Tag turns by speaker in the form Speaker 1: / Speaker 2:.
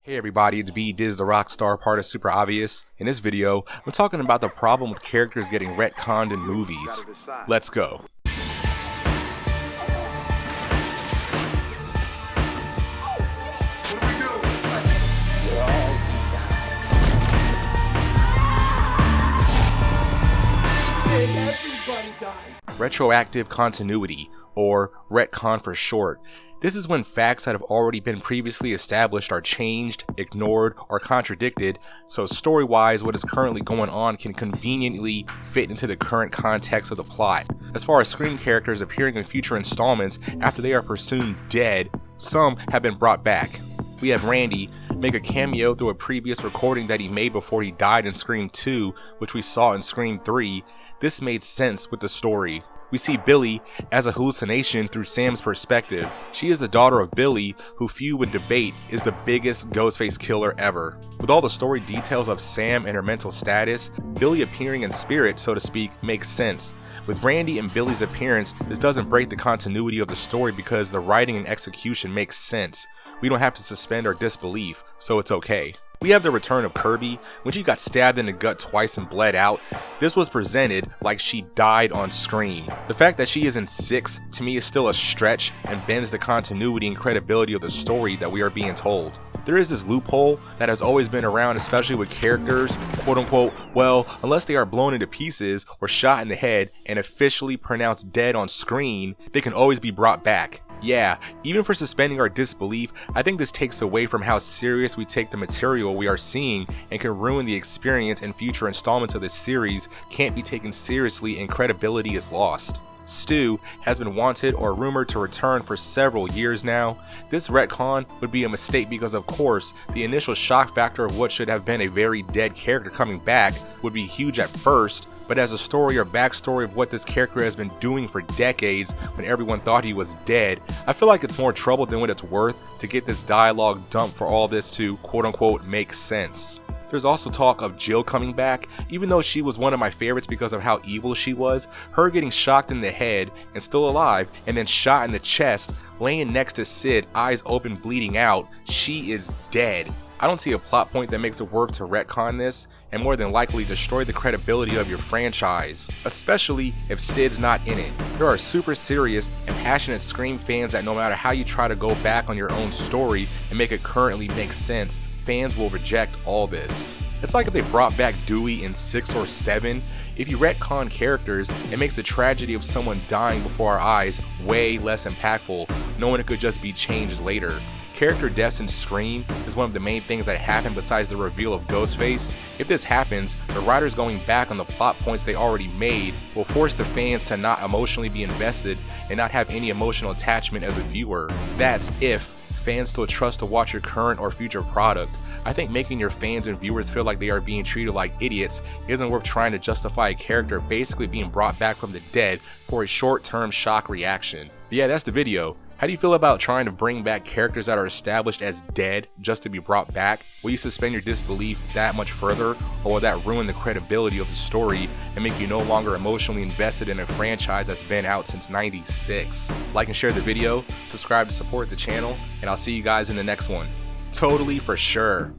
Speaker 1: Hey everybody, it's B Diz the Rockstar, part of SuperObvious. In this video, we're talking about the problem with characters getting retconned in movies. Let's go. Retroactive continuity, or retcon for short. This is when facts that have already been previously established are changed, ignored, or contradicted, so story-wise what is currently going on can conveniently fit into the current context of the plot. As far as screen characters appearing in future installments after they are presumed dead, some have been brought back. We have Randy make a cameo through a previous recording that he made before he died in Scream 2, which we saw in Scream 3. This made sense with the story. We see Billy as a hallucination through Sam's perspective. She is the daughter of Billy, who few would debate is the biggest Ghostface killer ever. With all the story details of Sam and her mental status, Billy appearing in spirit, so to speak, makes sense. With Randy and Billy's appearance, this doesn't break the continuity of the story because the writing and execution makes sense. We don't have to suspend our disbelief, so it's okay. We have the return of Kirby. When she got stabbed in the gut twice and bled out, this was presented like she died on screen. The fact that she is in 6 to me is still a stretch and bends the continuity and credibility of the story that we are being told. There is this loophole that has always been around, especially with characters, quote unquote, well, unless they are blown into pieces or shot in the head and officially pronounced dead on screen, they can always be brought back. Yeah, even for suspending our disbelief, I think this takes away from how serious we take the material we are seeing and can ruin the experience, and future installments of this series can't be taken seriously and credibility is lost. Stu has been wanted or rumored to return for several years now. This retcon would be a mistake because, of course, the initial shock factor of what should have been a very dead character coming back would be huge at first, but as a story or backstory of what this character has been doing for decades when everyone thought he was dead, I feel like it's more trouble than what it's worth to get this dialogue dumped for all this to quote unquote make sense. There's also talk of Jill coming back. Even though she was one of my favorites because of how evil she was, her getting shocked in the head and still alive and then shot in the chest, laying next to Sid, eyes open bleeding out, she is dead. I don't see a plot point that makes it worth to retcon this, and more than likely destroy the credibility of your franchise, especially if Sid's not in it. There are super serious and passionate Scream fans that no matter how you try to go back on your own story and make it currently make sense, fans will reject all this. It's like if they brought back Dewey in 6 or 7. If you retcon characters, it makes the tragedy of someone dying before our eyes way less impactful, knowing it could just be changed later. Character deaths in Scream is one of the main things that happen besides the reveal of Ghostface. If this happens, the writers going back on the plot points they already made will force the fans to not emotionally be invested and not have any emotional attachment as a viewer. That's if fans still trust to watch your current or future product. I think making your fans and viewers feel like they are being treated like idiots isn't worth trying to justify a character basically being brought back from the dead for a short-term shock reaction. But yeah, that's the video. How do you feel about trying to bring back characters that are established as dead just to be brought back? Will you suspend your disbelief that much further, or will that ruin the credibility of the story and make you no longer emotionally invested in a franchise that's been out since '96? Like and share the video, subscribe to support the channel, and I'll see you guys in the next one. Totally for sure.